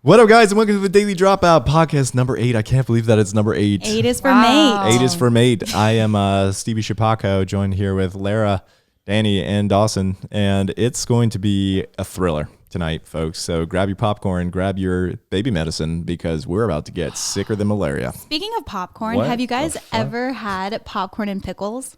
What up, guys, and welcome to the Daily Dropout podcast number 8. I can't believe that it's number 8. 8 is for mate. 8 is for mate. I am Stevie Shapako, joined here with Lara, Danny, and Dawson, and it's going to be a thriller tonight, folks. So grab your popcorn, grab your baby medicine, because we're about to get sicker than malaria. Speaking of popcorn, What have you guys the fuck? ever had popcorn and pickles?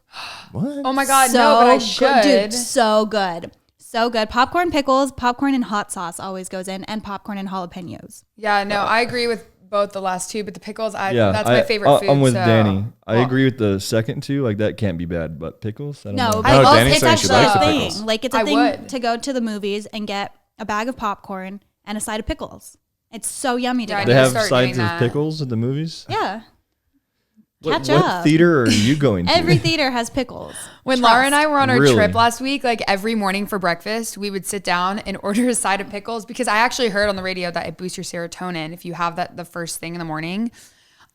What? Oh my God, So no, but I good, should. dude, so good. So good. Popcorn, pickles, popcorn and hot sauce always goes in, and popcorn and jalapenos. Yeah, no, I agree with both the last two, but the pickles, Yeah, that's my favorite food. I'm with so- Danny. I Well, agree with the second two. Like, that can't be bad. But pickles? I don't No, know. but No, also, Danny's it's saying she actually likes a the thing. pickles. Like, it's a I thing would. to go to the movies and get a bag of popcorn and a side of pickles. It's so yummy to Yeah, I get. They need to have start sides doing of that. pickles at the movies? Yeah. What, Catch what up. theater are you going to? Every theater has pickles. When Trust. Lara and I were on our Really? trip last week, like every morning for breakfast, we would sit down and order a side of pickles because I actually heard on the radio that it boosts your serotonin if you have that the first thing in the morning.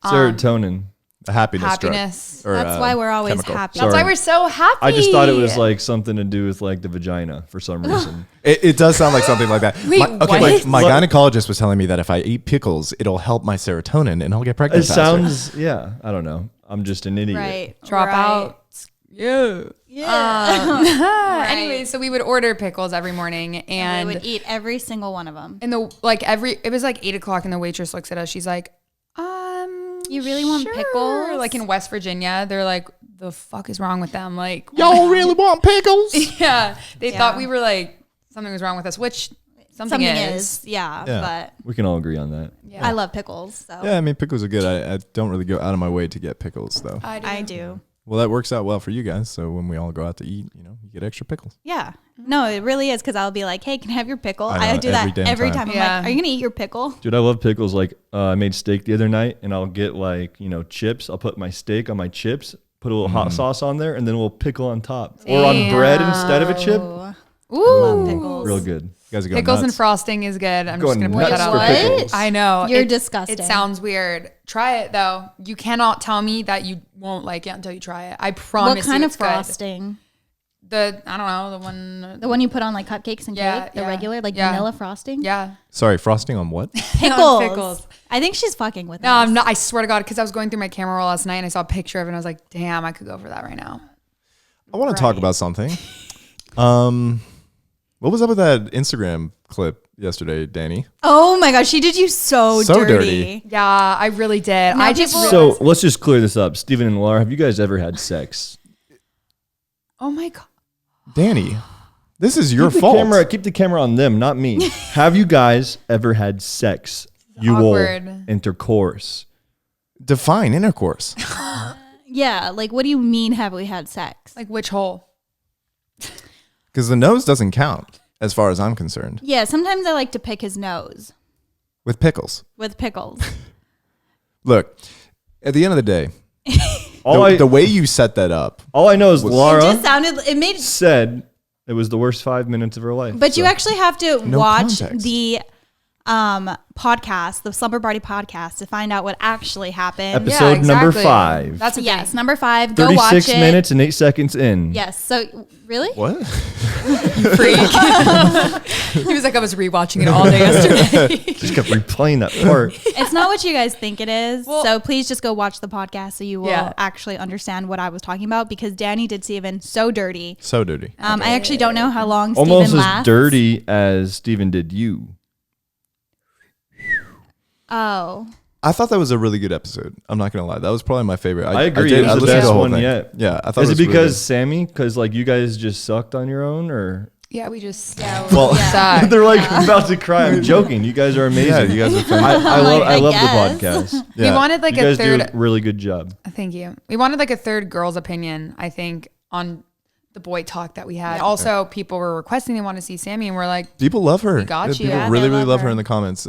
Serotonin. A happiness. Happiness. Drug, or, That's why we're always chemical. happy. That's Sorry. why we're so happy. I just thought it was like something to do with like the vagina for some reason. It does sound like something like that. Wait, what? My gynecologist was telling me that if I eat pickles, it'll help my serotonin and I'll get pregnant It faster. sounds, yeah, I don't know. I'm just an idiot. Right. Drop right. out. Yeah. Yeah. Anyway, so we would order pickles every morning And we and would eat every single one of them. in the it was like 8:00 and the waitress looks at us. She's like, You really want sure. pickles? Like in West Virginia, they're like, the fuck is wrong with them? Like, Y'all really want pickles? yeah, they Yeah. thought we were like something was wrong with us, which something is. Yeah, Yeah. but We can all agree on that. Yeah, I love pickles, so Yeah, I mean, pickles are good. I don't really go out of my way to get pickles, though. I do. Well, that works out well for you guys. So when we all go out to eat, you get extra pickles. Yeah. No, it really is, because I'll be like, hey, can I have your pickle? I know, I do every that damn every time. time. I'm Yeah. like, are you going to eat your pickle? Dude, I love pickles. Like, I made steak the other night, and I'll get like, chips. I'll put my steak on my chips, put a little hot sauce on there, and then a little pickle on top. Or on bread instead of a chip. Oh, Ooh, love pickles. Real good. You guys are going pickles and nuts. frosting is good. I'm just Going gonna put nuts that for out. pickles. I know You're it- disgusting. It sounds weird. Try it though. You cannot tell me that you won't like it until you try it. I promise. What kind you of it's good. frosting? I don't know, the one. The one you put on like cupcakes and Yeah, cake? The yeah, regular, like yeah. vanilla frosting? Yeah. Sorry, frosting on what? Pickles. Pickles. I think she's fucking with No, us. I'm not. I swear to God, because I was going through my camera roll last night and I saw a picture of it and I was like, damn, I could go for that right now. I want to talk about something. What was up with that Instagram clip yesterday, Danny? Oh my gosh, she did you so dirty. Yeah, I really did. Now I just. people- So let's just clear this up. Steven and Lara, have you guys ever had sex? Oh my God. Danny, this is your Keep the fault. keep the camera on them, not me. Have you guys ever had sex? Awkward. Intercourse. Define intercourse. Yeah, like what do you mean have we had sex? Like which hole? Because the nose doesn't count, as far as I'm concerned, Yeah, sometimes I like to pick his nose with pickles. with pickles. Look, at the end of the day, All the way you set that up, I know is It Lara just sounded, it made, said it was the worst 5 minutes of her life. but you So- actually have to No watch context. the podcast, the Slumber Party podcast, to find out what actually happened. Episode number 5. That's a Yes, thing. number 5. Go watch 36 it. minutes and 8 seconds in. Yes. So really? what? Freak. He was like, I was rewatching it all day yesterday. Just kept replaying that part. It's not what you guys think it is. Well- So please just go watch the podcast so you will Yeah. actually understand what I was talking about, because Danny did Steven so dirty. So dirty. I actually don't know how long Steven Almost as lasts. dirty as Steven did you. Oh. I thought that was a really good episode. I'm not going to lie. That was probably my favorite. I agree. It was the listened to best whole one thing. yet. Yeah, I thought Is it it was really because good. Sammy? Because like you guys just sucked on your own, or Yeah, we just. Well, suck. they're like about to cry. I'm joking. You guys are amazing. Yeah, you guys are I, fantastic. I love I the guess. podcast. Yeah. We wanted like You a guys do third. a really good job. Thank you. We wanted like a third girl's opinion, I think, on the boy talk that we had. Also, people were requesting they want to see Sammy, and we're like, People love her. We got you. People Yeah, really, they really love love her her. in the comments.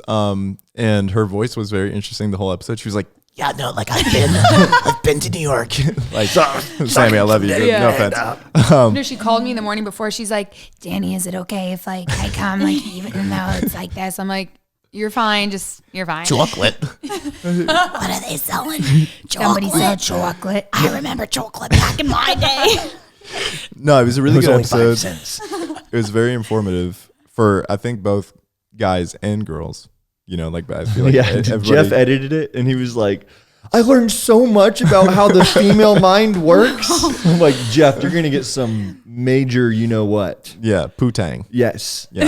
And her voice was very interesting the whole episode. She was like, Yeah, no, like I've been to New York. like Sammy, I love you. Yeah. No offense. no, she called me in the morning before. She's like, Danny, is it okay if like I come, like even though it's like this? I'm like, you're fine. You're fine. Chocolate. What are they selling? Somebody said chocolate. I remember chocolate back in my day. No, it was a It really was good only 5 episode. cents. It was very informative for, I think, both guys and girls. Like I feel like everybody, Jeff edited it and he was like, I learned so much about how the female mind works. I'm like, Jeff, you're going to get some major, you know what? Yeah, Poo-tang. Yes. Yeah.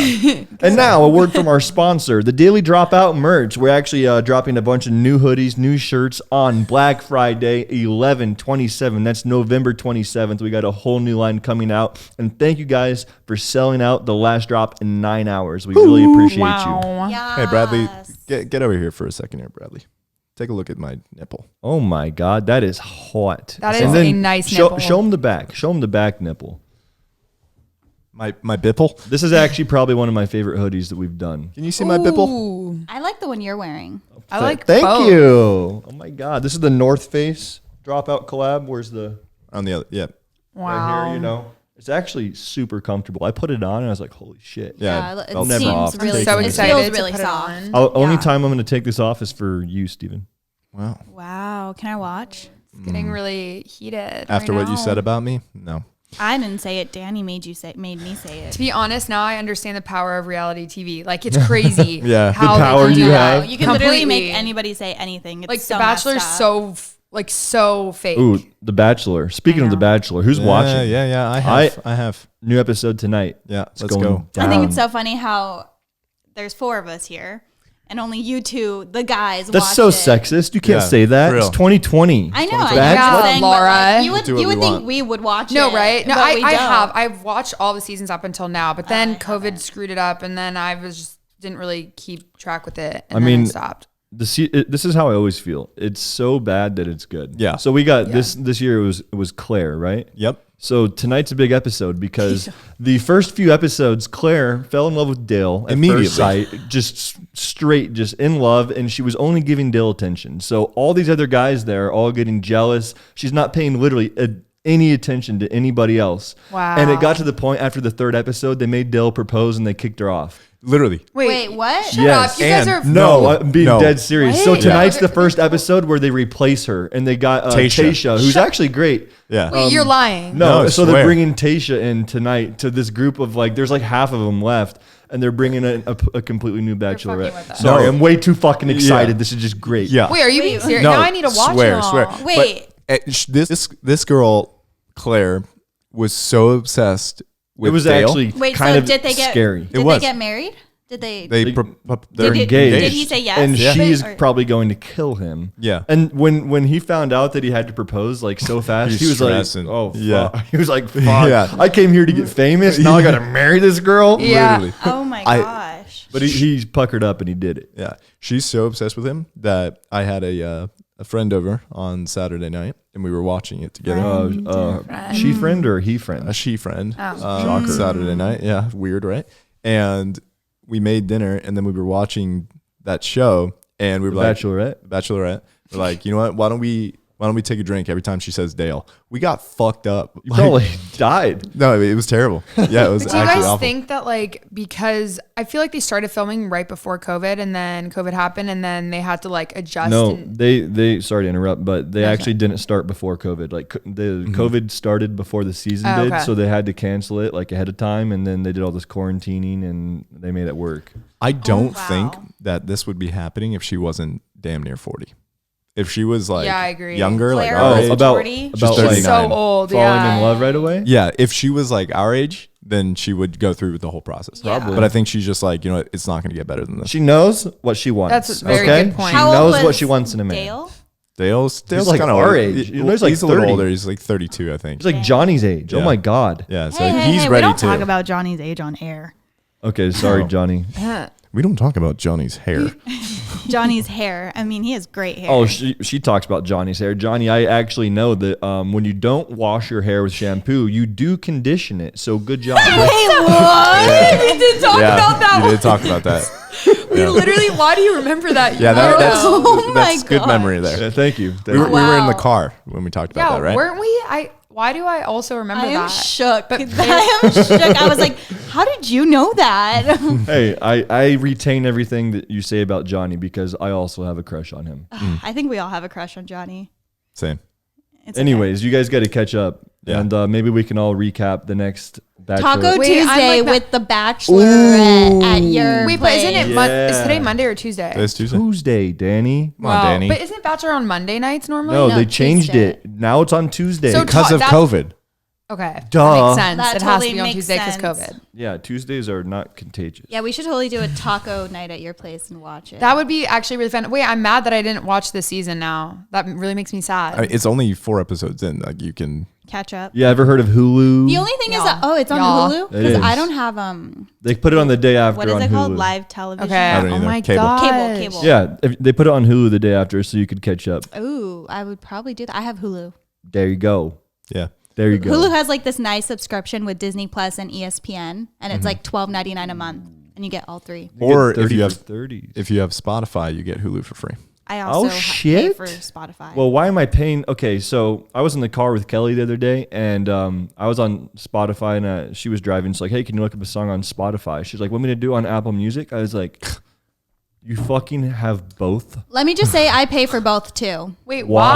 And now a word from our sponsor, the Daily Dropout merch. We're actually dropping a bunch of new hoodies, new shirts on Black Friday, 11/27. That's November 27th. We got a whole new line coming out. And thank you guys for selling out the last drop in 9 hours. We really appreciate you. Wow. Hey, Bradley, get over here for a second here, Bradley. Take a look at my nipple. Oh my God, that is hot. That is a nice nipple. Show them the back. Show them the back nipple. My bipple? This is actually probably one of my favorite hoodies that we've done. Can you see my bipple? Ooh. I like the one you're wearing. I like Thank both. you. Oh my God, this is the North Face Dropout collab. Where's the On the other, yeah. Wow. right here? It's actually super comfortable. I put it on and I was like, holy shit. Yeah, it felt seems never off. really. I'm so it excited feels to really put it soft. on. Only Yeah. time I'm going to take this off is for you, Steven. Wow. Wow, can I watch? It's getting really heated. After right what you now. said about me? No. I didn't say it. Danny made me say it. To be honest, now I understand the power of reality TV. Like, it's crazy. Yeah. how The power they can you do have. that. You can literally make Completely. anybody say anything. It's Like, so The Bachelor's messed up. so fake. Ooh, The Bachelor. Speaking of The Bachelor, who's watching? Yeah. I have. New episode tonight. Yeah, It's let's going go. I think down. it's so funny how there's 4 of us here, and only you two, the guys. That's watch so it. sexist. You can't Yeah, say that. for It's real. 2020. I know. It's I Bachelor. know. Yeah, Saying, but, Lara. like, you Do would what you we would think want. we would watch No, it. right? No, but we I don't. have. I've watched all the seasons up until now, but then I COVID screwed it up, and then I was just didn't really keep track with it, and I then mean, I stopped. This is how I always feel. It's so bad that it's good. Yeah. So we got this year it was Claire, right? Yep. So tonight's a big episode because the first few episodes, Claire fell in love with Dale at Immediately. first sight, just straight, just in love, and she was only giving Dale attention. So all these other guys there are all getting jealous. She's not paying literally any attention to anybody else. Wow. And it got to the point after the 3rd episode, they made Dale propose and they kicked her off. Literally. Wait, what? Shut up! You guys are. No, I'm being No. dead serious. Wait. So tonight's Yeah. the first episode where they replace her, and they got Tasha, who's actually great. Yeah. Wait, you're lying. No, No, so they're swear. bringing Tasha in tonight to this group of there's like half of them left, and they're bringing in a completely new fucking with Bachelorette. us. Sorry, No. I'm way too fucking excited. Yeah. This is just great. Yeah. Wait, are you being Wait, serious? No, Now I need to watch swear, it all. swear. Wait. But, this girl, Claire, was so obsessed with It was Dale. actually Wait, kind so of did they get scary. Did was. they get married? Did they? They're They're Did- engaged. did he say yes? And Yeah. she's Or- probably going to kill him. Yeah. And when he found out that he had to propose so fast, He's he was stressing. like, "Oh, fuck." Yeah. He was like, "Fuck! Yeah. I came here to get famous. Now I got to marry this girl." Yeah. Literally. Oh my I- gosh. But he's puckered up and he did it. Yeah. She's so obsessed with him that I had a friend over on Saturday night and we were watching it together. She friend or he friend? A she friend. Oh. Saturday night. Yeah. Weird, right? And we made dinner and then we were watching that show and we were like, Bachelorette. We're like, you know what? Why don't we take a drink every time she says Dale? We got fucked up. You probably died. No, it was terrible. Yeah, it was Do you actually guys awful. think that because I feel like they started filming right before COVID and then COVID happened and then they had to adjust? No, and, they sorry to interrupt, but they actually didn't start before COVID. COVID started before the season Oh, did, okay. so they had to cancel it ahead of time, and then they did all this quarantining and they made it work. I don't wow. think that this would be happening if she wasn't damn near 40. If she was Yeah, I agree. younger, Claire our was age. about 40? about She's like 39. so old. falling Yeah. in love right away. Yeah, if she was our age, then she would go through with the whole process. Yeah. But I think she's just you know what, it's not going to get better than this. She knows what she wants. That's a very okay? good point. She How old knows what was she wants in a man. Dale? Dale's like kinda our older. age. He's He's like a little 30. older. He's 32, I think. He's like Johnny's age. Oh Yeah. my god. Yeah, so Hey, he's we ready don't to. talk about Johnny's age on air. Okay, sorry, No. Johnny. We don't talk about Johnny's hair. Johnny's hair. I mean, he has great hair. Oh, she talks about Johnny's hair. Johnny, I actually know that when you don't wash your hair with shampoo, you do condition it. So good job. Wait, what? We did talk about that. you did talk about that. We literally, why do you remember that? Yeah, that's Oh my that's good gosh. memory there. Yeah, thank you. We were in the Wow. car when we talked about Yeah, that, right? weren't we? Why do I also remember I am that? shook. But I am shook. I was like, how did you know that? Hey, I retain everything that you say about Johnny because I also have a crush on him. I think we all have a crush on Johnny. Same. It's okay. Anyways, you guys got to catch up. Yeah. And maybe we can all recap the next Bachelorette. Taco Wait, I'm Tuesday like with the Bachelorette at your Wait, but place. isn't it? Yeah. Is today Monday or Tuesday? It's Tuesday. Tuesday, Danny. Come on, Danny. But isn't Bachelor on Monday nights normally? No, No, they changed Tuesday. it. Now it's on Tuesday. So Because of that- COVID. Okay. Duh. That makes sense. That it has totally to be on makes Tuesday because sense. COVID. Yeah, Tuesdays are not contagious. Yeah, we should totally do a taco night at your place and watch it. That would be actually really fun. Wait, I'm mad that I didn't watch this season now. That really makes me sad. I mean, it's only 4 episodes in. Like you can. Catch up. Yeah, ever heard of Hulu? The only thing is Y'all. that it's on Y'all. Hulu It because is. I don't have They put it on the day after what is on it Hulu. called, live television. Okay. I don't Oh either. my Cable. god. Cable. Yeah, they put it on Hulu the day after so you could catch up. Ooh, I would probably do that. I have Hulu. There you go. Yeah. There you go. Hulu has like this nice subscription with Disney Plus and ESPN, and Mm-hmm. it's like $12.99 a month, and you get all 3. Or get if you have 30s. if you have Spotify, you get Hulu for free. I also pay shit. for Spotify. Well, why am I paying? Okay, so I was in the car with Kelly the other day, and I was on Spotify, and she was driving. She's like, "Hey, can you look up a song on Spotify?" She's like, "Want me to do it on Apple Music?" I was like, "You fucking have both." Let me just say I pay for both too. Wait, Why?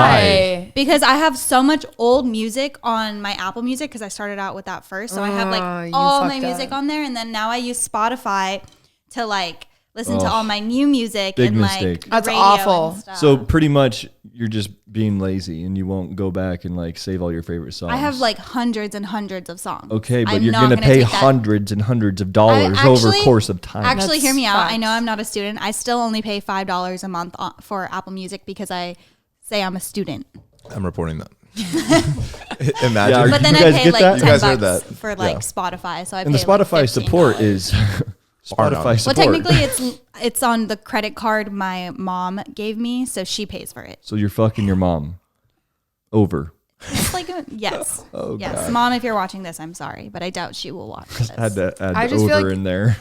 why? Because I have so much old music on my Apple Music because I started out with that first. So I have Oh, like you all my fucked music up. on there. And then now I use Spotify to like listen to Ugh. all my new music Big and mistake. like the That's radio awful. and stuff. So pretty much, you're just being lazy, and you won't go back and like save all your favorite songs. I have like hundreds and hundreds of songs. Okay, but I'm you're not gonna pay take that. hundreds and hundreds of dollars I over a actually- course of time. Actually, hear me out. I facts. know I'm not a student. I still only pay $5 a month for Apple Music because I say I'm a student. I'm reporting that. Imagine. Yeah, But then You I guys pay get like that? 10 You guys heard bucks that. for like Yeah. Spotify. So I and the pay like Spotify support $15. is Spotify Well, support. Well, technically, it's on the credit card my mom gave me, so she pays for it. So you're fucking your mom over. It's like yes, Oh, yes, God. Mom. If you're watching this, I'm sorry, but I doubt she will watch this. Had to add I the just feel over like- in there.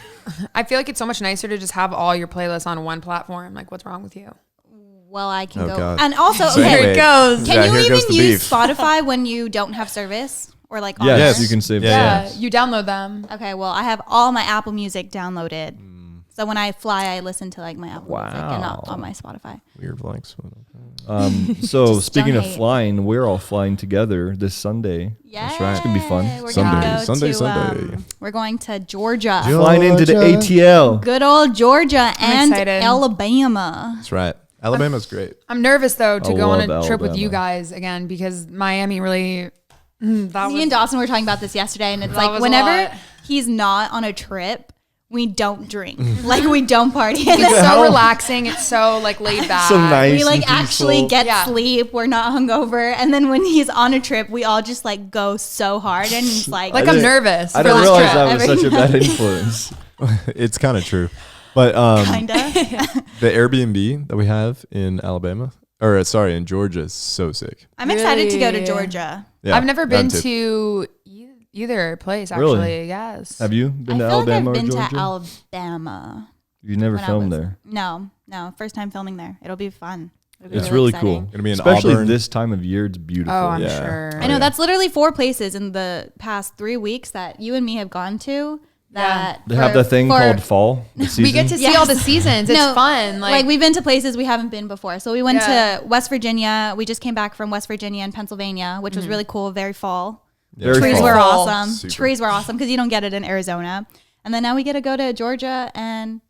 I feel like it's so much nicer to just have all your playlists on one platform. Like, what's wrong with you? Well, I can Oh, go, God. and also So okay, anyway, goes. can yeah, you here goes even the use beef. Spotify when you don't have service or like? on Yes, there? Yes. you can save. Yeah. You download them. Okay, well, I have all my Apple Music downloaded. So when I fly, I listen to like my Apple Music and not Wow. on my Spotify. Weird blanks. So Just speaking don't of hate. flying, we're all flying together this Sunday. Yeah, That's right. It's gonna be fun. We're Sunday, gonna go Sunday, to, Sunday. we're going to Georgia. Flying into the Georgia. ATL. Good old Georgia and excited. Alabama. That's right. Alabama's great. I'm nervous though to I go on a love trip with you Alabama. guys again because Miami really. That Me was, and Dawson were talking about this yesterday, and it's That like was a whenever lot. he's not on a trip, we don't drink. Like we don't party. it's so relaxing. It's so like laid back. So nice. We like and actually peaceful. get Yeah. sleep. We're not hungover. And then when he's on a trip, we all just like go so hard and he's like, Like I I'm didn't- nervous. I for didn't this realize trip. that was Every such a bad night. influence. It's kind of true. But kinda. the Airbnb that we have in Alabama, or sorry, in Georgia is so sick. I'm excited to go to Really? Georgia. Yeah, I've never them been too. to either place Really? actually. Yes. Have you I been to feel Alabama like I've or been Georgia? to Alabama. You never when I filmed was- there. No, first time filming there. It'll be fun. It'll be It's really exciting. cool. Gonna be in Especially Auburn. this time of year, it's beautiful. Oh, I'm Yeah. sure. I know yeah. that's literally 4 places in the past 3 weeks that you and me have gone to. That They have for- the thing for- called fall. The season. We get to see Yes. all the seasons. It's No, fun. Like we've been to places we haven't been before. So we went Yeah. to West Virginia. We just came back from West Virginia and Pennsylvania, which was really cool. Very fall. Yeah, Very Trees fall. were Fall. awesome. Super. Trees were awesome because you don't get it in Arizona. And then now we get to go to Georgia and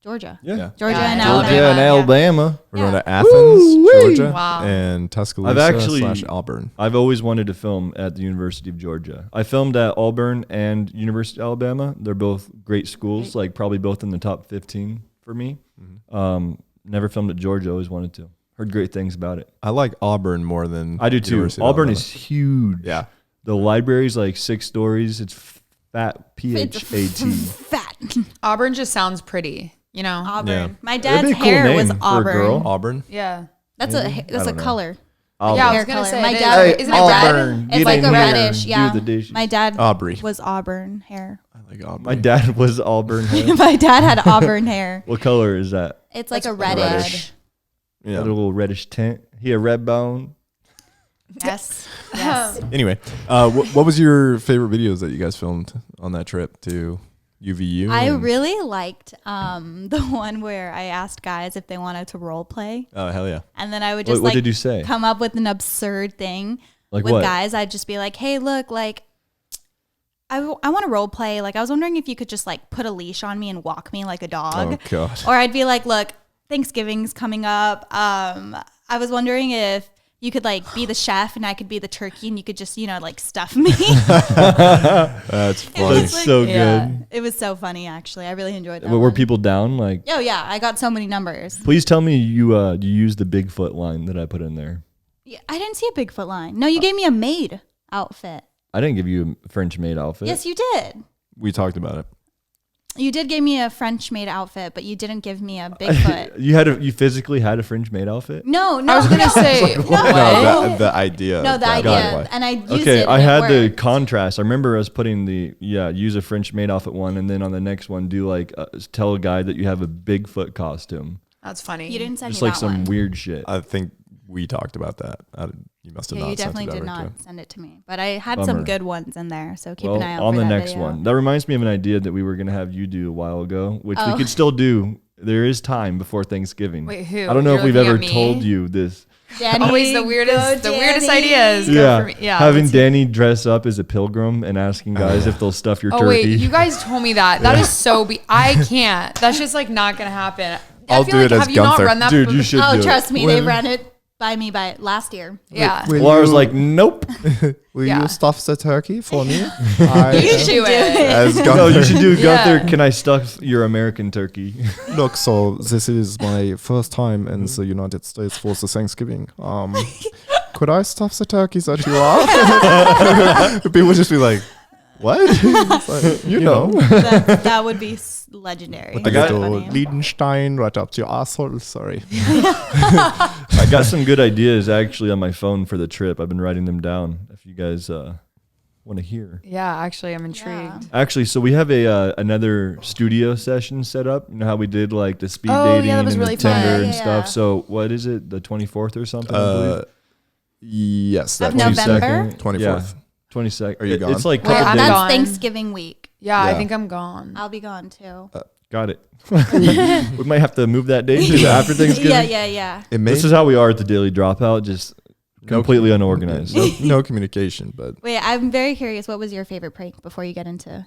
Georgia. Yeah. Georgia Yeah, and yeah. Alabama. Georgia and Yeah. Alabama. We're going Yeah. to Athens, Woo-wee. Georgia, Wow. and Tuscaloosa I've actually- / Auburn. I've always wanted to film at the University of Georgia. I filmed at Auburn and University of Alabama. They're both great schools, like probably both in the top 15 for me. Never filmed at Georgia. Always wanted to. Heard great things about it. I like Auburn more than I do too. University of Auburn Alabama. is huge. Yeah. The library's like 6 stories. It's fat. It's PHAT. fat. Auburn just sounds pretty. You know. Auburn. Yeah. My That'd be dad's a cool hair was name for a Auburn. girl. Auburn. Yeah. That's Maybe? a I that's a don't know. color. Auburn. Yeah, I Hair was gonna color. say, My it is. dad. Isn't my it dad. Auburn, It's get like in a here, reddish. do Yeah. the dishes. My dad Aubrey. was Auburn hair. I like Auburn. My dad was Auburn hair. My dad had Auburn hair. What color is that? It's like a That's pretty reddish. Yeah. Got a little reddish tint. He a red bone. Yes. Yes. Anyway, what was your favorite videos that you guys filmed on that trip to UVU? I and- really liked the one where I asked guys if they wanted to role play, Oh, hell yeah. and then I would just What like did you say? come up with an absurd thing. Like with what? guys, I'd just be like, hey, look, like, I want to role play. Like, I was wondering if you could just like put a leash on me and walk me like a dog. Oh God. Or I'd be like, look, Thanksgiving's coming up. I was wondering if you could like be the chef and I could be the turkey and you could just, like stuff me. That's funny. That's so good. It was so funny, actually. I really enjoyed that. But were one. people down? Like, Oh, yeah. I got so many numbers. please tell me you used the Bigfoot line that I put in there. Yeah, I didn't see a Bigfoot line. No, you gave me a maid outfit. I didn't give you a French maid outfit. Yes, you did. We talked about it. You did give me a French maid outfit, but you didn't give me a Bigfoot. You physically had a French maid outfit? No, I was gonna say no, No, the idea. no, of the that idea, roleplay. and I used Okay, it. I and it had the worked. contrast. I remember us putting use a French maid outfit one, and then on the next one do like tell a guy that you have a Bigfoot costume. that's funny. You didn't send Just me like that some one. weird shit. I think we talked about that. You must have Yeah, not. you definitely sent it did over not to. send it to me, but I had Bummer. some good ones in there. So keep Well, an eye out on for the that next video. one. That reminds me of an idea that we were gonna have you do a while ago, which we Oh. could still do. There is time before Thanksgiving. Wait, who? I don't know You're if we've looking ever at me? told you this. Danny, Always the go, weirdest Danny. ideas. Go Yeah, for me. Yeah. having let's hear- Danny dress up as a pilgrim and asking guys if they'll stuff your Oh turkey. wait, you guys told me that. That is so. I can't. That's just like not gonna happen. I'll I feel do like, it as have you not Gunther. run that? Dude, you should Oh, do trust it. me, they ran it by me by last year. Yeah. Laura's like, nope. Will Yeah. you stuff the turkey for me? You should do it. As No, Gunther. you should do Gunther. Yeah. Can I stuff your American turkey? Look, so this is my first time in the United States for the Thanksgiving. Could I stuff the turkey that you are? People would just be like, "What?" It's like, you know, That would be legendary. with the got- little Funny. Liedenstein right up to your asshole. Sorry. I got some good ideas actually on my phone for the trip. I've been writing them down. If you guys want to hear. Yeah, actually, I'm intrigued. Actually, so we have a another studio session set up. You know how we did like the speed Oh, yeah, dating that was and really the Tinder fun. and Yeah. stuff. So what is it? The 24th or something? I believe. Yes, Of that's November? 24th. 22nd. Are you gone? It's like Wait, couple I'm days. That's gone. Thanksgiving week. Yeah, I Yeah. think I'm gone. I'll be gone too. Got it. We might have to move that date to after Thanksgiving. Yeah. It may This is how we are at the Daily Dropout, just No- completely unorganized. no communication, but Wait, I'm very curious. What was your favorite prank before you get into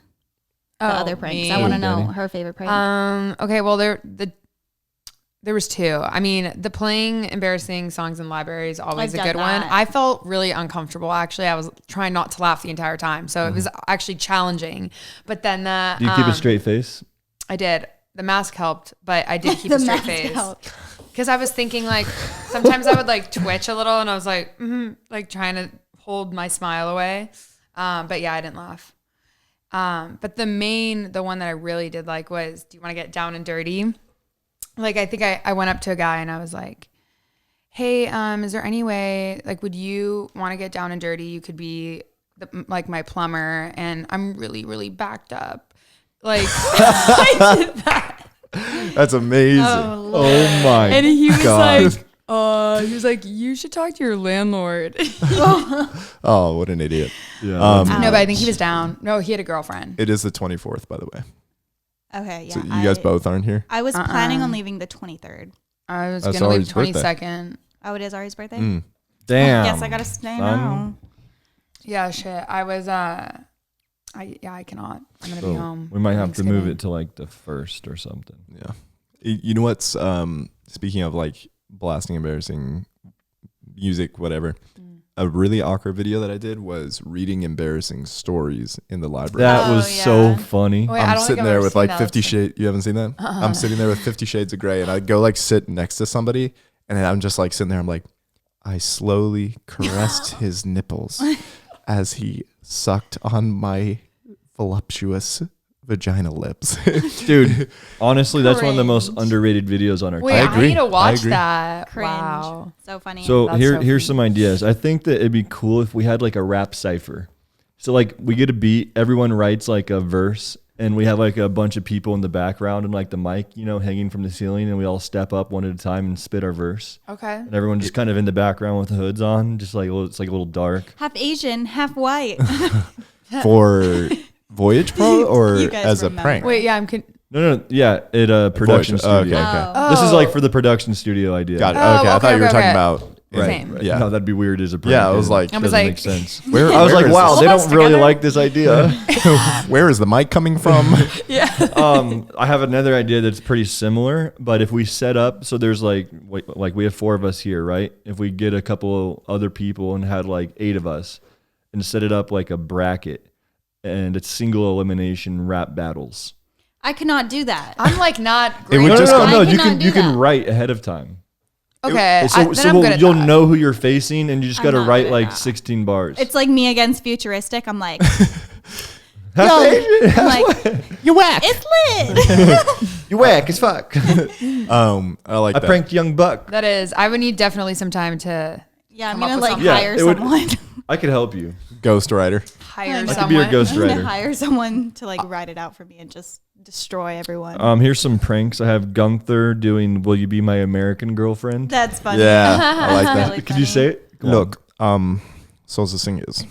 the other pranks? me. I want to know Danny. her favorite prank. Okay, well there was two. I mean, the playing embarrassing songs in libraries is always I've a good done one. that. I felt really uncomfortable actually. I was trying not to laugh the entire time, so it was actually challenging. But then the Do you keep a straight face? I did. The mask helped, but I did keep The a straight mask face. helped. Because I was thinking like sometimes I would like twitch a little, and I was like like trying to hold my smile away. But yeah, I didn't laugh. But the one that I really did like was, do you want to get down and dirty? Like, I think I went up to a guy and I was like, hey, is there any way, like, would you want to get down and dirty? You could be like my plumber, and I'm really, really backed up. Like, I did that. that's amazing. Oh my And he was God. like, you should talk to your landlord. Oh, what an idiot. Yeah. No, but I think he was down. No, he had a girlfriend. It is the 24th, by the way. Okay, yeah. So you guys both aren't here. I was planning on leaving the 23rd. I was That's going to leave Ari's birthday. 22nd. Oh, it is Ari's birthday? Mm. Damn. Guess I got to stay son. now. Yeah, shit. I was, I cannot. I'm going to be So home. we might have to move Thanksgiving. it to like the 1st or something. Yeah. You know what's speaking of like blasting embarrassing music, whatever. A really awkward video that I did was reading embarrassing stories in the library. That Oh, was yeah. so funny. Wait, I I'm don't think sitting I've there ever with seen like that. 50 Shades. You haven't seen that? I'm sitting there with 50 Shades of Grey, and I go like sit next to somebody, and I'm just like sitting there. I'm like, I slowly caressed his nipples as he sucked on my voluptuous vagina lips. Dude, honestly, that's one of the most Cringe. underrated videos on our Wait, I channel. I, agree. need to I watch agree. that. Cringe. Wow. So funny. So That's here's so funny. some ideas. I think that it'd be cool if we had like a rap cipher. So like we get a beat, everyone writes like a verse, and we have like a bunch of people in the background and like the mic, hanging from the ceiling, and we all step up one at a time and spit our verse. Okay. And everyone just kind of in the background with the hoods on, just like it's like a little dark. half Asian, half white. For Voyage Pro or You guys as a remember. prank? Wait, yeah, No, yeah, it production Voyage. Oh, studio. okay. Oh. This is like for the production studio idea. Got it. Oh, Okay, I thought you were okay, talking okay. about Same. Yeah. No, that'd be weird as a prank. Yeah, I was like, I was doesn't like- make sense. where, I was where like, is wow, this? they Hold us don't really together. like this idea. Where is the mic coming from? I have another idea that's pretty similar, but if we set up, so there's like we have 4 of us here, right? If we get a couple other people and had like 8 of us and set it up like a bracket and it's single elimination rap battles. I could not do that. I'm like not It great. would No, just no, I no, you cannot can do you can that. write ahead of time. Okay, So, then so I'm good at you'll that. know who you're facing and you just I'm got to not write good at like that. 16 bars. It's like me against futuristic. I'm like, Half yo, Asian? I'm like, You whack. it's lit. You whack as fuck. I like I that. pranked young Buck. That is, I would need definitely some time to Yeah, I'm Come up gonna with like something. Yeah, hire it would- someone. I could help you. Ghostwriter. hire I could be someone. be your ghost I'm gonna writer. hire someone to like write it out for me and just destroy everyone. Here's some pranks. I have Gunther doing "Will You Be My American Girlfriend." That's funny. Yeah, I like that. Really Could you funny. say it? Come on. Look, so the thing is,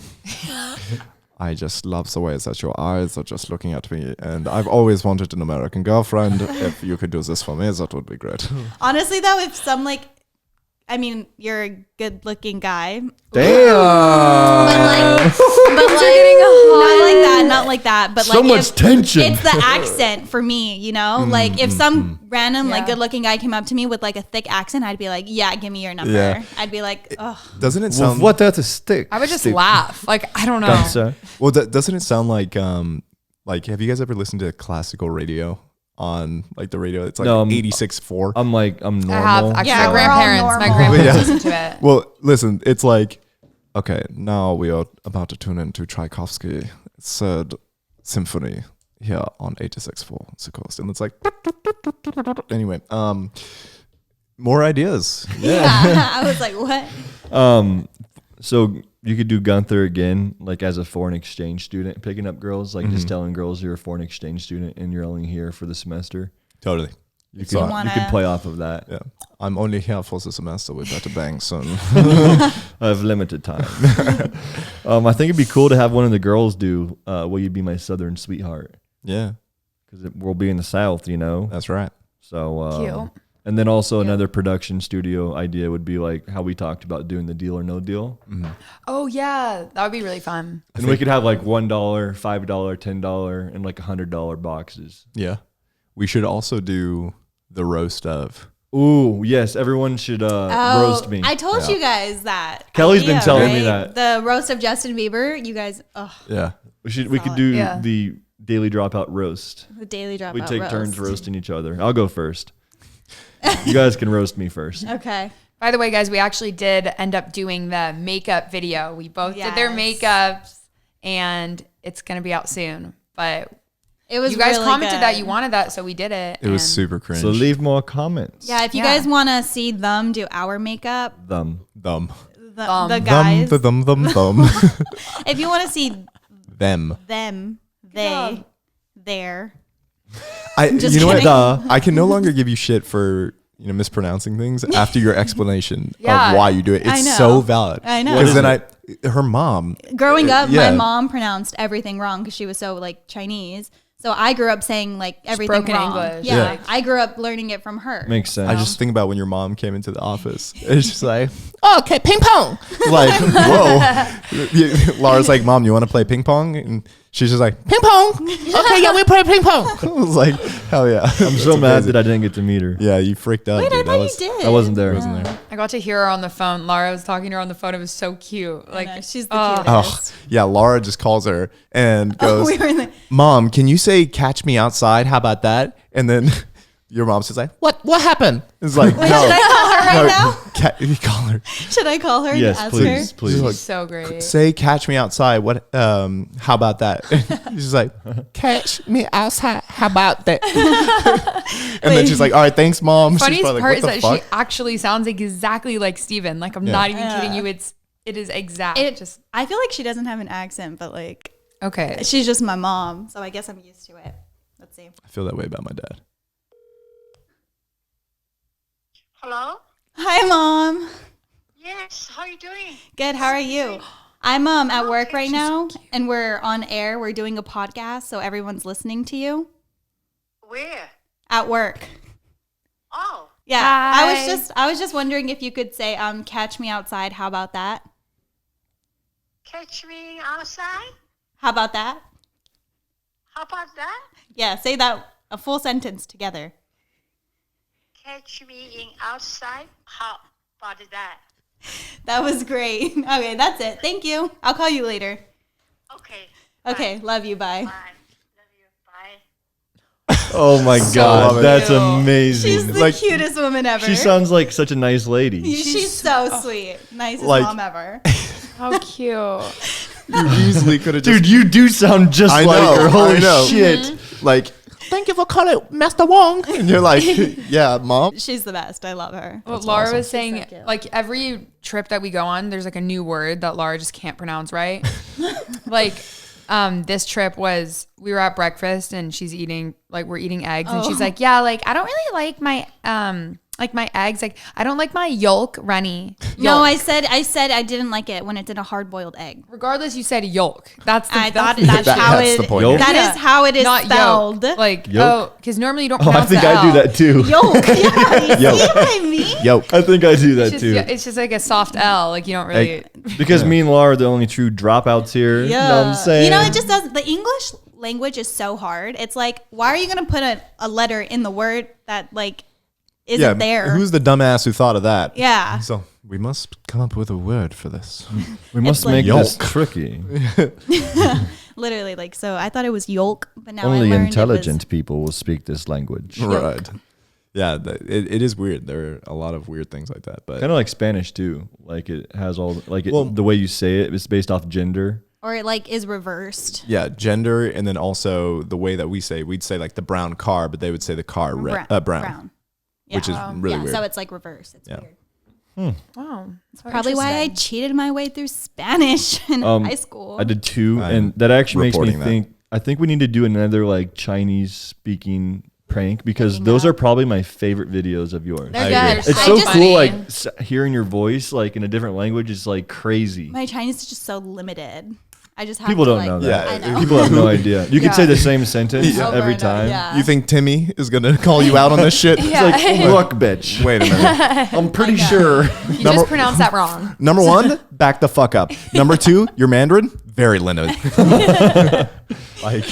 I just love the way that your eyes are just looking at me, and I've always wanted an American girlfriend. If you could do this for me, that would be great. Honestly, though, if some like, I mean, you're a good-looking guy, Damn. but like, not like that. But So like, much tension. It's the accent for me, you know. Like, if some random like Yeah. good-looking guy came up to me with like a thick accent, I'd be like, "Yeah, give me your number." Yeah. I'd be like, "Oh, Doesn't it With sound what that's a stick. I would just Stick. laugh. Like I don't know. Gunther. well? Doesn't it sound like have you guys ever listened to classical radio on like the radio? It's like No, 86.4. I'm normal. I have actually Yeah, my we're all grandparents. My normal. grandparents listen to it. Well, listen, it's like, okay, now we are about to tune into Tchaikovsky Third Symphony here on 86.4 the coast, and it's like, anyway, more ideas. yeah." I was like, "What?" So you could do Gunther again, like as a foreign exchange student, picking up girls, like just telling girls you're a foreign exchange student and you're only here for the semester. Totally. You you could, wanna- you could play off of that. Yeah, I'm only here for the semester. We better bang soon. I have limited time. I think it'd be cool to have one of the girls do "Will You Be My Southern Sweetheart" Yeah, because we'll be in the South, you know. that's right. So Cute. And then also Cute. another production studio idea would be like how we talked about doing the Deal or No Deal, Oh yeah, that would be really fun. and we could have like $1, $5, $10, and like $100 boxes. Yeah, we should also do the roast of. Ooh, yes, everyone should roast me. I told you guys that. Kelly's been telling me right? that. The roast of Justin Bieber. You guys, Yeah, We could Solid. do Yeah. the Daily Dropout roast. the Daily Dropout We take roast. turns roasting each other. I'll go first. You guys can roast me first. Okay. By the way, guys, we actually did end up doing the makeup video. We both did their Yes. makeups, and it's gonna be out soon. But It was you guys really commented good. that you wanted that, so we did it. it was and super cringe. So leave more comments. Yeah, if you Yeah. guys want to see them do our makeup, Them. Them. the guys, Them. if you want to see Them. them, they, there. Just You know kidding. what? I can no longer give you shit for mispronouncing things after your explanation Yeah. of why you do it. I It's know. so valid. I know. Because then her mom. Growing up, yeah. my mom pronounced everything wrong because she was so like Chinese. So I grew up saying like everything broken wrong. English. Yeah, Yeah. I grew up learning it from her. Makes sense. I just think about when your mom came into the office. It's just like, okay, ping pong. Like, whoa. Lara's like, Mom, you want to play ping pong? And she's just like, ping pong. Okay, yeah, we play ping pong. I was like, hell yeah. I'm so mad that I didn't get to meet her. Yeah, you freaked out. Wait, dude. I thought you did. I wasn't there. Wasn't there. I got to hear her on the phone. Lara was talking to her on the phone. It was so cute. Like know, she's the cutest. Oh, yeah. Laura just calls her and goes, we were in the- Mom, can you say catch me outside? How about that? And then your mom says like, what happened? It's like, no. Should I call her right now? You call her. Should I call her Yes, and ask please, her? please. She's like, she's so great. say catch me outside. What how about that? She's like, catch me outside. How about that? And then she's like, all right, thanks, Mom. She's Funniest probably part like, is what that the she fuck? actually sounds exactly like Steven. Like I'm Yeah. not even Yeah. kidding you. It is exact. Just I feel like she doesn't have an accent, but like okay. she's just my mom, so I guess I'm used to it. Let's see. I feel that way about my dad. Hello? Hi, Mom. Yes, how are you doing? Good. How are you? I'm at work right now, and we're on air. We're doing a podcast, so everyone's listening to you Where? at work. Oh, Yeah, Hi. I was just wondering if you could say, catch me outside. How about that? Catch me outside? How about that? How about that? Yeah, say that a full sentence together. Catch me in outside? How about that? That was great. Okay, that's it. Thank you. I'll call you later. Okay. Okay, love you. Bye. Bye. Love you. Bye. Oh my love God, it. that's She's amazing. the cutest woman ever. She sounds like such a nice lady. She's so sweet. Nicest Like- mom ever. How cute. You easily could have just Dude, you do sound just I like know, her. Holy I know. shit. like, thank you for calling Master Wong. And you're like, yeah, mom. She's the best. I love her. What Lara awesome. was saying, so cute. like every trip that we go on, there's like a new word that Lara just can't pronounce right. Like, this trip was, we were at breakfast and she's eating, like we're eating eggs and she's like, yeah, like I don't really like my eggs. Like I don't like my yolk runny. No, Yolk. I said I didn't like it when it's in a hard boiled egg. Regardless, you said yolk. That's the, I thought that's that's That- how that's it. the point here. That is how it is not spelled. yolk. Like Yolk? because normally you don't Oh, I pronounce think the I do L. that too. Yolk. Yeah, you Yolk. see what I mean? Yo, I think I do that It's too. just, it's just like a soft L. Like you don't really. Because me and Laura are the only true dropouts here. You know what I'm saying? You know, it just does. The English language is so hard. It's like, why are you going to put a letter in the word that like isn't yeah, there? who's the dumbass who thought of that? Yeah. So we must come up with a word for this. we must like make this yolk. tricky. Literally, like, so I thought it was yolk, but now I Only learned intelligent people will speak this language. right. Yeah, it is weird. There are a lot of weird things like that. But Kind of like Spanish too. Like it has all like it, Well- the way you say it is based off gender. or it like is reversed. yeah, gender, and then also the way that we'd say like the brown car, but they would say the car brown. Which is really yeah, weird. so it's like reverse. It's Yeah. weird. Wow. Probably why I cheated my way through Spanish in high school. I did too, I'm and that actually makes me reporting that. think. I think we need to do another like Chinese speaking prank because Picking those up. are probably my favorite videos of yours. They're I good. agree. It's I so just- cool, like hearing your voice like in a different language is like crazy. My Chinese is just so limited. I just have People to, don't like, know Yeah, that. I know. People have no idea. You could Yeah. say the same sentence Over every and over, time. yeah. You think Timmy is gonna call you out on this shit? It's like, look, bitch. Wait a minute. I'm pretty sure. You just pronounced that wrong. Number one, back the fuck up. Number two, your Mandarin, very limited. like,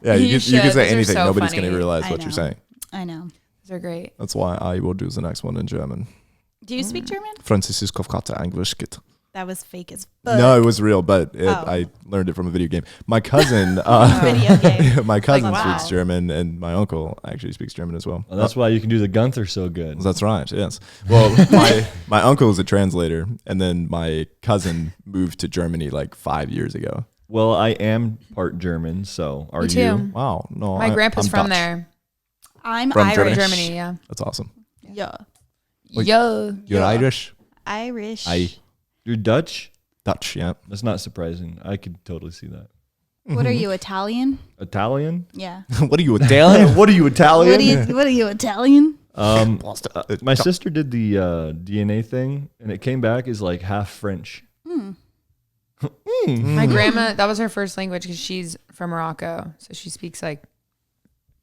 yeah, You you should. can say Those are anything. so Nobody's funny. gonna realize I what know. you're saying. I know. These are great. That's why I will do the next one in German. Do you speak German? Französisch Kopfkarte Englisch geht. That was fake as fuck. No, it was real, but Oh. I learned it from a video game. My cousin, Video game. my cousin wow. speaks German, and my uncle actually speaks German as well. Well, that's why you can do the Gunther so good. That's right. Yes. Well, my uncle is a translator, and then my cousin moved to Germany like 5 years ago. Well, I am part German, so are Me too. you? Wow. No, My grandpa's I'm from Dutch. there. I'm From Irish. Germany, yeah. That's awesome. Yeah. Wait. Yo. You're Irish. Irish. You're Dutch? Dutch. Yeah. That's not surprising. I could totally see that. What are you, Italian? Italian? Yeah. What are you Italian? What are you, Italian? What are you, Italian? My sister did the DNA thing, and it came back as like half French. My grandma, that was her first language because she's from Morocco. So she speaks like,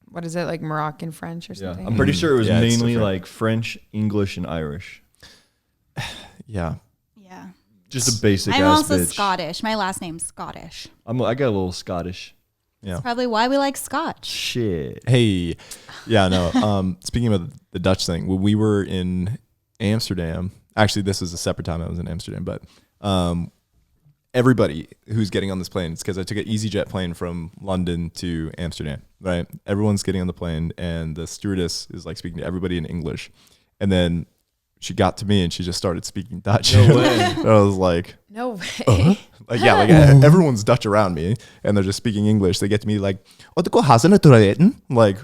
what is it, like Moroccan French or Yeah, something? I'm pretty sure it was Yeah, it's mainly different. like French, English, and Irish. Yeah. Yeah. Just a basic I'm ass also bitch. Scottish. My last name's Scottish. I got a little Scottish. Yeah. Probably why we like Scotch. Shit. Hey. Yeah. No. Speaking of the Dutch thing, when we were in Amsterdam, actually, this was a separate time I was in Amsterdam, but everybody who's getting on this plane, it's because I took an EasyJet plane from London to Amsterdam, right? Everyone's getting on the plane, and the stewardess is like speaking to everybody in English. And then she got to me and she just started speaking Dutch. No way. And I was like, No way. like, yeah, like everyone's Dutch around me and they're just speaking English. They get to me like, "Wat ik hazen het eten?" Like,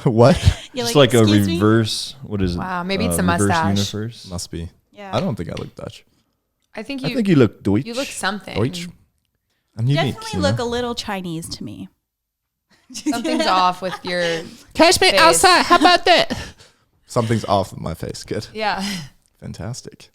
what? You're It's like a "Excuse me?" reverse. What is it? Wow, maybe it's a reverse mustache. Universe. Must be. Yeah. I don't think I look Dutch. I think I think you look Deutsch. you look something. Deutsch. I'm unique. Definitely you know? look a little Chinese to me. Something's off with your Catch me face. outside. How about that? Something's off with my face. Good. Yeah. Fantastic.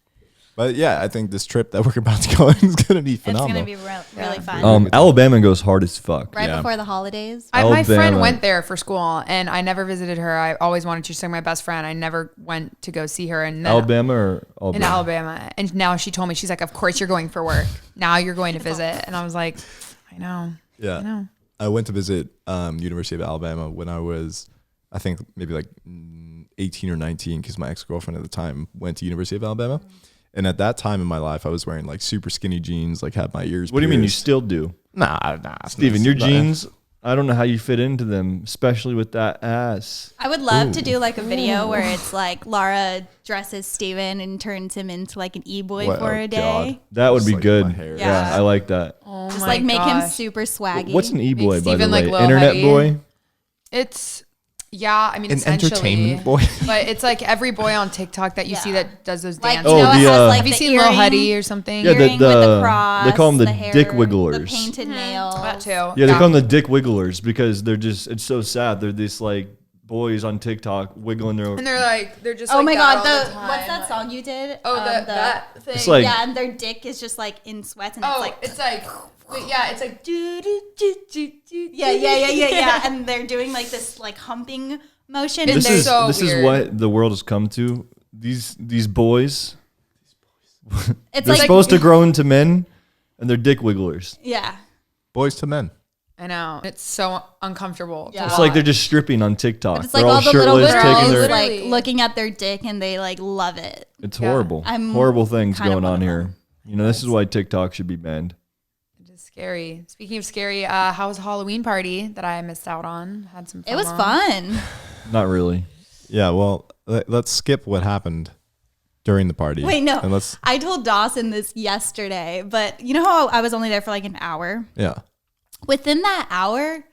But yeah, I think this trip that we're about to go on is going to be It's phenomenal. going to be really fun. Alabama goes hard as fuck. Right Yeah. before the holidays. My friend Alabama. went there for school, and I never visited her. I always wanted to. She's like my best friend. I never went to go see her. And then Alabama or Alabama? in Alabama. And now she told me, she's like, of course you're going for work. Now you're going to visit. And I was like, I know. Yeah. I know. I went to visit University of Alabama when I was, I think maybe like 18 or 19, because my ex-girlfriend at the time went to University of Alabama. And at that time in my life, I was wearing like super skinny jeans, like had my ears What do you mean you pierced. still do? Nah. Steven, your jeans, I don't know how you fit into them, especially with that ass. I would love to do like a video where it's like Lara dresses Steven and turns him into like an e-boy What- for oh, a day. God. That would Just be like good. my hair. Yeah, Yeah. I like that. Oh Just my like make him gosh. super swaggy. What's an e-boy, by the Steven, like, way? Lil Internet Huddy. boy? It's, yeah, I mean, An essentially. entertainment boy. But it's like every boy on TikTok that you see Yeah. that does those Like, dances. Oh, you know, it the, has like Have you the seen Lil earring, Huddy or something? Yeah, the- earring with the- the cross, they call 'em the hair, dick the wigglers. painted nails. That too. Yeah, they call them the dick wigglers because they're just, it's so sad. They're these like boys on TikTok wiggling their, And they're just Oh like my that god, all the what's time, that like- song you did? Oh, that thing. It's like- yeah, and their dick is just like in sweats, and Oh, it's like it's like do do do do do. yeah, and they're doing like this like humping motion, and this they're is so this weird. is what the world has come to. These boys, it's they're like supposed to grow into men, and they're dick wigglers. yeah. Boys to men. I know. It's so uncomfortable. Yeah. To It's like they're watch. just stripping on TikTok. But it's They're like all the little shirtless, girls taking their. like Literally. looking at their dick, and they like love it. It's Yeah. horrible. I'm Horrible things kind of going one on of here. them. You know, this is why TikTok should be banned. Just scary. Speaking of scary, how was a Halloween party that I missed out on? Had some fun. It was on. fun. Not really. Yeah, well, let's skip what happened during the party. Wait, no. And let's, I told Dawson this yesterday, but you know how I was only there for like an hour? yeah. Within that hour,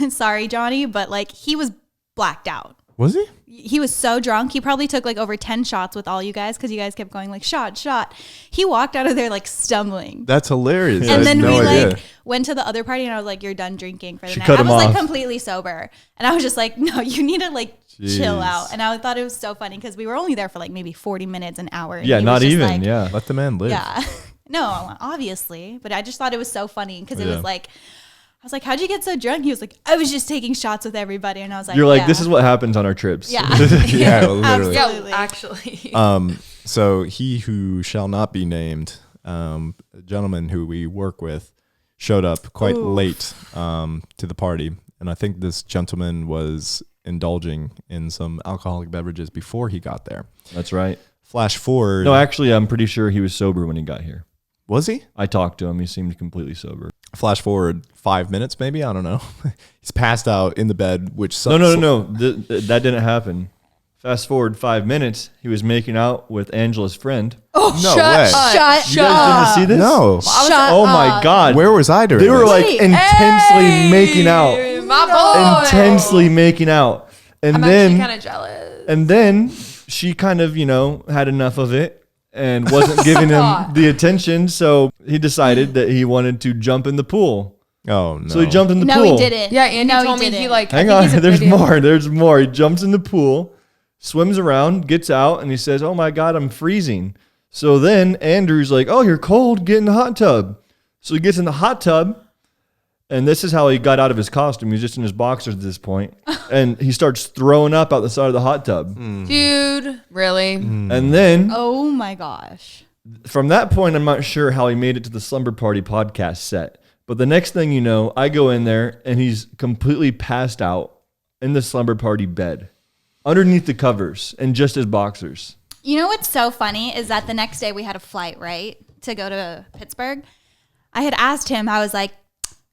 sorry, Johnny, but like he was blacked out. Was he? He was so drunk. He probably took like over 10 shots with all you guys because you guys kept going like shot. He walked out of there like stumbling. That's hilarious. I And had then no we idea. like went to the other party and I was like, you're done drinking for the She night. cut I him was like off. completely sober. And I was just like, no, you need to like chill Jeez. out. And I thought it was so funny because we were only there for like maybe 40 minutes, an hour. And Yeah, he was not just even. like- Yeah. Let the man live. Yeah. No, obviously. But I just thought it was so funny because it Yeah. was like, I was like, how'd you get so drunk? He was like, I was just taking shots with everybody. And I was like, You're like, yeah. this is what happens on our trips. Yeah. Yeah, literally. Absolutely. Yeah, actually. So he who shall not be named, a gentleman who we work with, showed up quite late to the party. And I think this gentleman was indulging in some alcoholic beverages before he got there. That's right. Flash forward. No, actually, I'm pretty sure he was sober when he got here. Was he? I talked to him. He seemed completely sober. Flash forward 5 minutes, maybe. I don't know. He's passed out in the bed, which No. That didn't happen. Fast forward 5 minutes. He was making out with Angela's friend. No way. Shut You guys didn't see this? No. Oh my God. Where was I during They were this? like intensely making out. My boy. Intensely making out. And I'm then actually kind of jealous. And then she kind of, had enough of it and wasn't giving him the attention. So he decided that he wanted to jump in the pool. Oh, no. So he jumped in the No, pool. he didn't. Yeah, Andy No, told me he didn't. like. Hang I think he's on. a There's video- more. There's more. He jumps in the pool, swims around, gets out, and he says, oh my God, I'm freezing. So then Andrew's like, oh, you're cold. Get in the hot tub. So he gets in the hot tub. And this is how he got out of his costume. He was just in his boxers at this point. And he starts throwing up out the side of the hot tub. Dude, really? And then Oh my gosh. from that point, I'm not sure how he made it to the Slumber Party podcast set. But the next thing you know, I go in there and he's completely passed out in the Slumber Party bed, underneath the covers, and just his boxers. You know what's so funny is that the next day we had a flight, right, to go to Pittsburgh. I had asked him, I was like,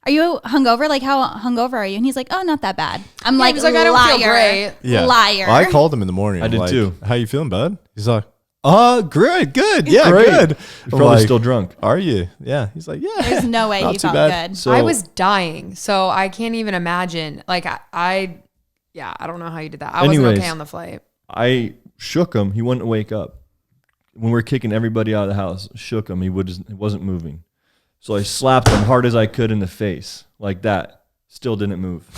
are you hungover? Like, how hungover are you? And he's like, oh, not that bad. I'm like, he's like, I don't liar, feel great. Yeah. liar. Well, I called him in the morning. I I'm did like, too. How you feeling, bud? He's like, great, good. Yeah, Great. good. He's I'm probably like, still drunk. Are you? Yeah. He's like, yeah. There's no way Not he too felt bad. good. So I was dying, so I can't even imagine. Like I don't know how you did that. I wasn't Anyways. okay on the flight. I shook him. He wouldn't wake up. When we were kicking everybody out of the house, shook him. He wasn't moving. So I slapped him hard as I could in the face, like that. Still didn't move.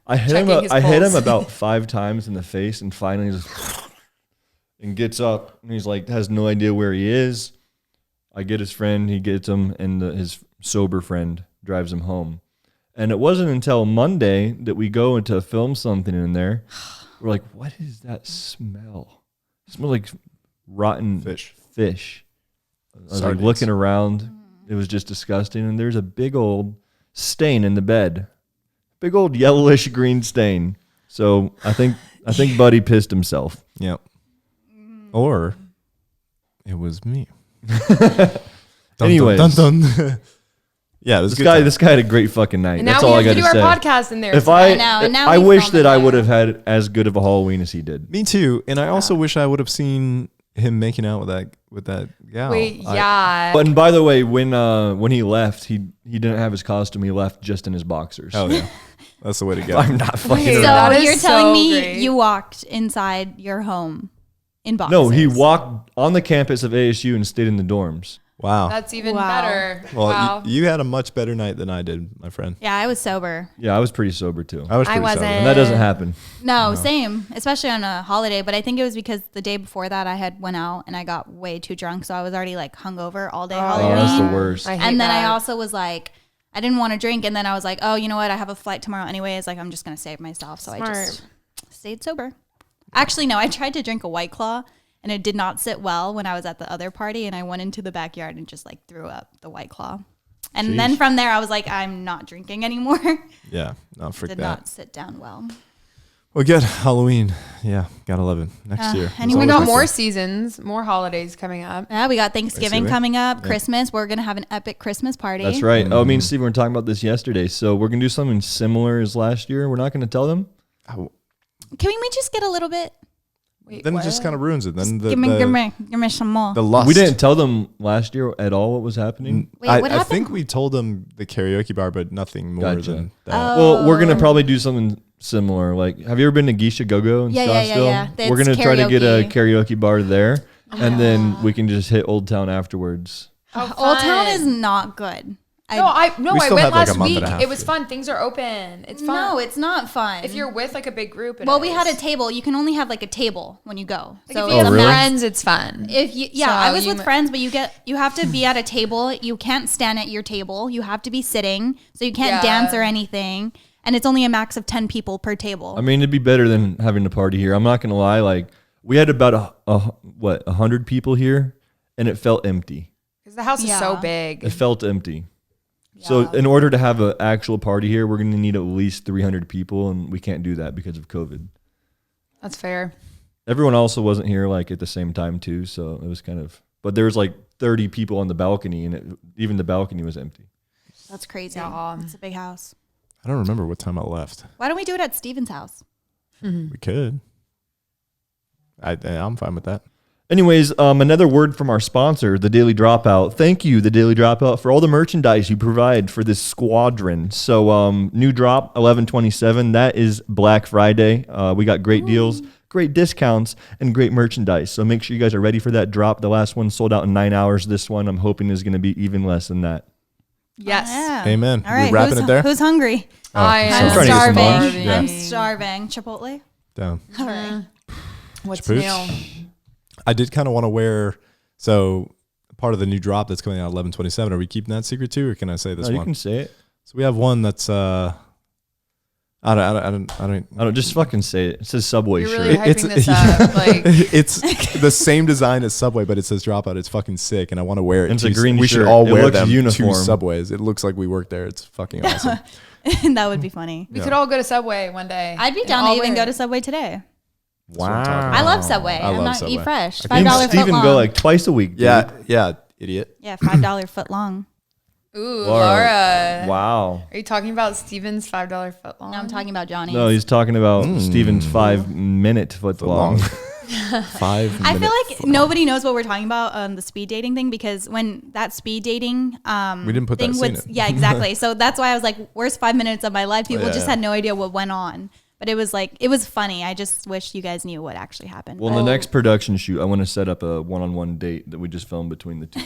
I hit Checking his him pulse. about 5 times in the face, and finally just and gets up, and he's like, has no idea where he is. I get his friend, he gets him, and his sober friend drives him home. And it wasn't until Monday that we go to film something in there. We're like, what is that smell? It smells like rotten fish. I was like looking around. It was just disgusting. And there's a big old stain in the bed. Big old yellowish green stain. So I think Buddy pissed himself. Yep. Or it was me. Anyways. Dun, dun, dun. Yeah, it was this guy had a great fucking night. And That's now all we I have got to to do say. our podcast in there. I wish that I would have had as good of a Halloween as he did. Me too. And I also wish I would have seen him making out with that gal. Wait, yeah. But by the way, when he left, he didn't have his costume. He left just in his boxers. Oh yeah, that's the way to go. I'm not fucking Wait, So around. that is you're telling so me great. you walked inside your home in boxers? No, he walked on the campus of ASU and stayed in the dorms. Wow. That's even Wow. better. Well, Wow. you had a much better night than I did, my friend. Yeah, I was sober. Yeah, I was pretty sober too. I was I pretty sober. wasn't. And that doesn't happen. No, same, especially on a holiday. But I think it was because the day before that I had went out and I got way too drunk, so I was already like hungover all day Oh, Halloween. that's the worst. I hate And then I that. also was like, I didn't want to drink, and then I was like, oh, you know what? I have a flight tomorrow anyways. Like, I'm just gonna save myself, so I just stayed sober. Actually, no, I tried to drink a White Claw, and it did not sit well when I was at the other party, and I went into the backyard and just like threw up the White Claw. And then from there, I was like, I'm not drinking anymore. Yeah, no, frick Did that. not sit down well. Well, good. Halloween. Yeah, got 11 next year. and It's we We always got good. more seasons, more holidays coming up. Yeah, we got Thanksgiving Thanksgiving. coming up, Christmas. We're gonna have an epic Christmas party. That's right. Oh, me and Steve were talking about this yesterday. So we're gonna do something similar as last year. We're not gonna tell them. Oh, Can we just get a little bit? Wait, then it what? just kind of ruins it. Then Give me some more. the lust. We didn't tell them last year at all what was happening. Wait, I, what I happened? think we told them the karaoke bar, but nothing more Gotcha. than that. Well, we're gonna probably do something similar. Like, have you ever been to Geisha Go-Go in Yeah, Scottsdale? yeah, yeah. We're It's gonna try to get a karaoke. karaoke bar there, and then we can just hit Old Town afterwards. How Old Town fun. is not good. I We went still have, like, a last month week. and a half It was to- fun. Things are open. It's fun. No, it's not fun. if you're with like a big group. well, we had a table. You can only have like a table when you go. Like So if you it's have a max- friends, it's fun. If you, So I was you with mi- friends, but you have to be at a table. You can't stand at your table. You have to be sitting, so you can't Yeah. dance or anything. And it's only a max of 10 people per table. I mean, it'd be better than having a party here. I'm not gonna lie. Like, we had about 100 people here, and it felt empty. Because the house is so Yeah. big. It felt empty. So in order to have an actual party here, we're gonna need at least 300 people, and we can't do that because of COVID. That's fair. Everyone also wasn't here like at the same time too, so it was kind of. But there was like 30 people on the balcony, and even the balcony was empty. That's crazy. Yeah. It's a big house. I don't remember what time I left. Why don't we do it at Steven's house? We could. I'm fine with that. Anyways, another word from our sponsor, The Daily Dropout. Thank you, The Daily Dropout, for all the merchandise you provide for this squadron. So, new drop, 11/27. That is Black Friday. We got great deals, great discounts, and great merchandise. So make sure you guys are ready for that drop. The last one sold out in 9 hours. This one, I'm hoping, is going to be even less than that. Yes. Yeah. Amen. All right. We wrapping who's, it there? Who's hungry? I I'm am trying to get some lunch. starving. Yeah. I'm starving. Chipotle? Down. All right. What's Pooch? new? I did kind of want to wear. So part of the new drop that's coming out 11/27. Are we keeping that secret too, or can I say this No, you one? can say it. So we have one that's. I don't. Just fucking say it. It says Subway You're shirt. really hyping this up. Like, It's the same design as Subway, but it says Dropout. It's fucking sick, and I want to wear it. It's a to- green We should shirt. all It wear looks them uniform. to Subways. It looks like we work there. It's fucking awesome. That would be funny. we could all go to Subway one day. I'd be and down to all even wear go to it. Subway today. Wow. I love Subway. I I'm love not Subway. Eat Fresh. I Me $5 and foot Steven long. go like twice a week. Dude. Yeah, idiot. Yeah, $5 foot long. Ooh, Laura. Laura. Wow. Are you talking about Steven's $5 foot long? No, I'm talking about Johnny's. No, he's talking about Steven's 5-minute foot long. 5 I feel minutes. like nobody knows what we're talking about on the speed dating thing, because when that speed dating We didn't put that thing scene was, in. yeah, exactly. So that's why I was like, where's 5 minutes of my life? People Yeah, just yeah. had no idea what went on. But it was like, it was funny. I just wish you guys knew what actually happened. Well, in the next production shoot, I want to set up a one-on-one date that we just filmed between the two.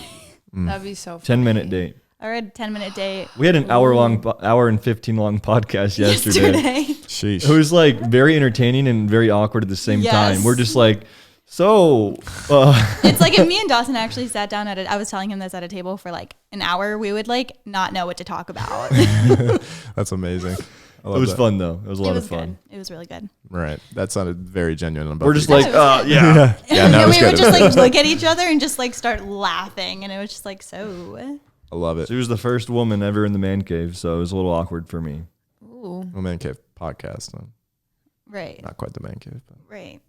That'd be so funny. 10-minute date. All right, 10-minute date. We had an hour and 15 long podcast yesterday. Sheesh. It was like very entertaining and very awkward at the same Yes. time. We're just like So, It's like if me and Dawson actually sat down I was telling him this at a table for like an hour, we would like not know what to talk about. That's amazing. I it love was that. fun though. It was a It lot was of fun. good. It was really good. Right. That sounded very genuine. On both We're just of you like, guys. yeah. Yeah, no, it And was we good. would just like look at each other and just like start laughing, and it was just like so. I love it. She was the first woman ever in the man cave, so it was a little awkward for me. Ooh. The Man Cave podcast. Right. Not quite the Man Cave. But. Right.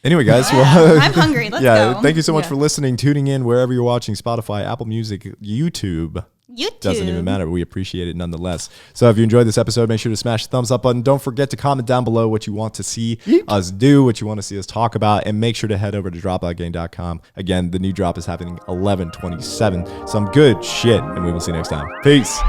Anyway, guys. Yeah, Well, I'm hungry. Let's yeah. go. Thank you so much Yeah. for listening, tuning in wherever you're watching. Spotify, Apple Music, YouTube. YouTube. Doesn't even matter. We appreciate it nonetheless. So if you enjoyed this episode, make sure to smash the thumbs up button. Don't forget to comment down below what you want to see us do, what you want to see us talk about, and make sure to head over to dropoutgang.com. Again, the new drop is happening 11/27. Some good shit, and we will see you next time. Peace.